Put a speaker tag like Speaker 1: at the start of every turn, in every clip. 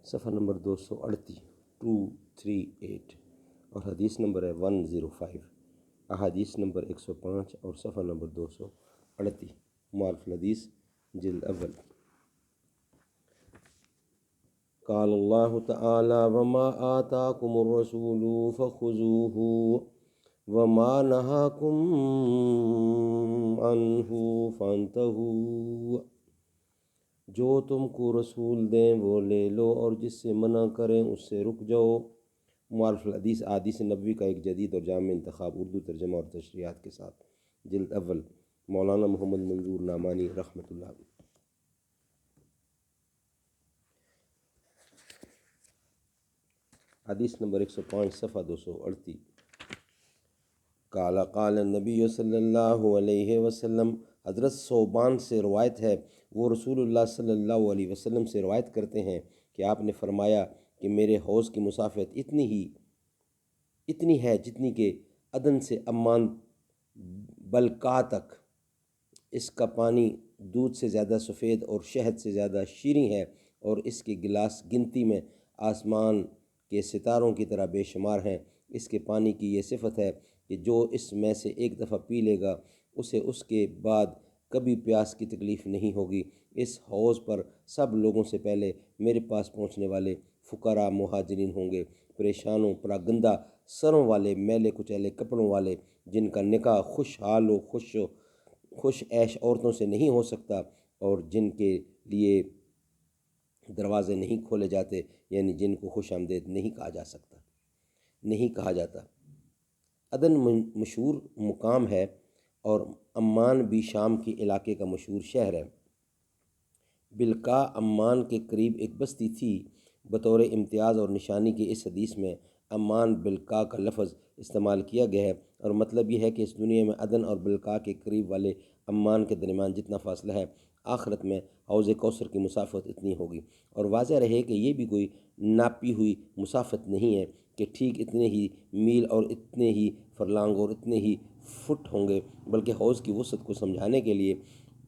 Speaker 1: صفحہ نمبر 238 238 اور حدیث نمبر ہے 105، احادیث نمبر 105 اور صفحہ نمبر 238، معارف الحدیث جلد اول۔ قال اللہ تعالی وما آتاکم الرسول فخذوہ وما نہاکم عنہ فانتہوا، جو تم کو رسول دیں وہ لے لو اور جس سے منع کریں اس سے رک جاؤ۔ معارف الحدیث احادیث نبوی کا ایک جدید اور جامع انتخاب، اردو ترجمہ اور تشریحات کے ساتھ، جلد اول، مولانا محمد منظور نعمانی رحمۃ اللہ۔ حدیث نمبر 105 صفحہ 238۔ قال النبی صلی اللہ علیہ وسلم، حضرت ثوبان سے روایت ہے، وہ رسول اللہ صلی اللہ علیہ وسلم سے روایت کرتے ہیں کہ آپ نے فرمایا کہ میرے حوض کی مسافت اتنی ہے جتنی کہ عدن سے عمان بلقاء تک، اس کا پانی دودھ سے زیادہ سفید اور شہد سے زیادہ شیریں ہے، اور اس کے گلاس گنتی میں آسمان کے ستاروں کی طرح بے شمار ہیں۔ اس کے پانی کی یہ صفت ہے کہ جو اس میں سے ایک دفعہ پی لے گا اسے اس کے بعد کبھی پیاس کی تکلیف نہیں ہوگی۔ اس حوض پر سب لوگوں سے پہلے میرے پاس پہنچنے والے فقراء مہاجرین ہوں گے، پریشانوں، پراگندہ سروں والے، میلے کچیلے کپڑوں والے، جن کا نکاح خوشحال و خوش عیش عورتوں سے نہیں ہو سکتا، اور جن کے لیے دروازے نہیں کھولے جاتے، یعنی جن کو خوش آمدید نہیں کہا جاتا۔ عدن مشہور مقام ہے اور عمان بھی شام کے علاقے کا مشہور شہر ہے۔ بلقاء عمان کے قریب ایک بستی تھی۔ بطور امتیاز اور نشانی کے اس حدیث میں عمان بلقاء کا لفظ استعمال کیا گیا ہے، اور مطلب یہ ہے کہ اس دنیا میں عدن اور بلقاء کے قریب والے عمان کے درمیان جتنا فاصلہ ہے، آخرت میں حوض کوثر کی مسافت اتنی ہوگی۔ اور واضح رہے کہ یہ بھی کوئی ناپی ہوئی مسافت نہیں ہے کہ ٹھیک اتنے ہی میل اور اتنے ہی فرلانگ اور اتنے ہی فٹ ہوں گے، بلکہ حوض کی وسعت کو سمجھانے کے لیے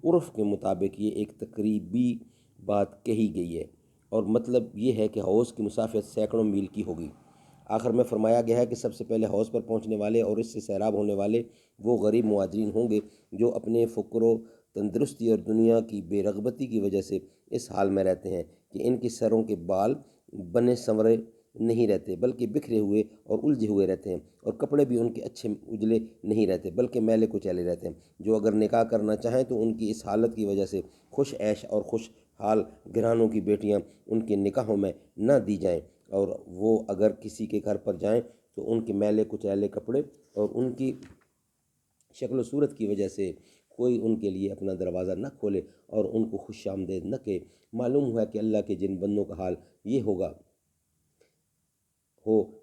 Speaker 1: عرف کے مطابق یہ ایک تقریبی بات کہی گئی ہے، اور مطلب یہ ہے کہ حوض کی مسافت سینکڑوں میل کی ہوگی۔ آخر میں فرمایا گیا ہے کہ سب سے پہلے حوض پر پہنچنے والے اور اس سے سیراب ہونے والے وہ غریب مہاجرین ہوں گے جو اپنے فقر و تندرستی اور دنیا کی بے رغبتی کی وجہ سے اس حال میں رہتے ہیں کہ ان کے سروں کے بال بنے سنورے نہیں رہتے، بلکہ بکھرے ہوئے اور الجھے ہوئے رہتے ہیں، اور کپڑے بھی ان کے اچھے اجلے نہیں رہتے بلکہ میلے کچیلے رہتے ہیں۔ جو اگر نکاح کرنا چاہیں تو ان کی اس حالت کی وجہ سے خوش عیش اور خوش حال گھرانوں کی بیٹیاں ان کے نکاحوں میں نہ دی جائیں، اور وہ اگر کسی کے گھر پر جائیں تو ان کے میلے کچیلے کپڑے اور ان کی شکل و صورت کی وجہ سے کوئی ان کے لیے اپنا دروازہ نہ کھولے اور ان کو خوش آمدید نہ کہے۔ معلوم ہوا کہ اللہ کے جن بندوں کا حال یہ ہو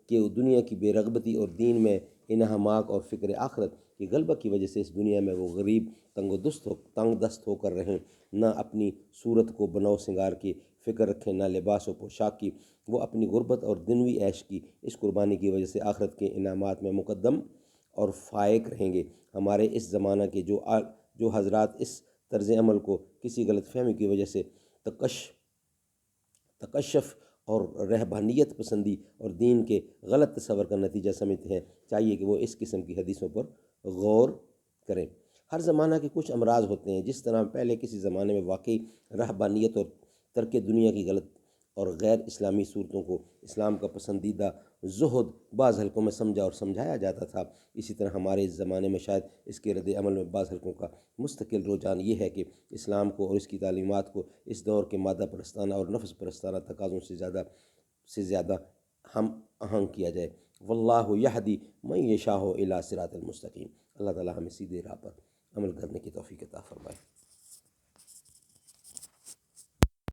Speaker 1: کہ دنیا کی بے رغبتی اور دین میں انہماک اور فکر آخرت کی غلبہ کی وجہ سے اس دنیا میں وہ غریب تنگ دست ہو کر رہیں، نہ اپنی صورت کو بناؤ سنگار کی فکر رکھیں، نہ لباس و پوشاک کی۔ وہ اپنی غربت اور دنوی عیش کی اس قربانی کی وجہ سے آخرت کے انعامات میں مقدم اور فائق رہیں گے۔ ہمارے اس زمانہ کے جو حضرات اس طرز عمل کو کسی غلط فہمی کی وجہ سے تکشف اور رہبانیت پسندی اور دین کے غلط تصور کا نتیجہ سمجھتے ہیں، چاہیے کہ وہ اس قسم کی حدیثوں پر غور کریں۔ ہر زمانہ کے کچھ امراض ہوتے ہیں، جس طرح پہلے کسی زمانے میں واقعی رہبانیت اور ترک دنیا کی غلط اور غیر اسلامی صورتوں کو اسلام کا پسندیدہ زہد بعض حلقوں میں سمجھا اور سمجھایا جاتا تھا، اسی طرح ہمارے اس زمانے میں شاید اس کے رد عمل میں بعض حلقوں کا مستقل رجحان یہ ہے کہ اسلام کو اور اس کی تعلیمات کو اس دور کے مادہ پرستانہ اور نفس پرستانہ تقاضوں سے زیادہ ہم آہنگ کیا جائے۔ واللہ یہدی من یشاء الی صراط المستقیم۔ اللہ تعالی ہمیں سیدھے راہ پر عمل کرنے کی توفیق عطا فرمائے۔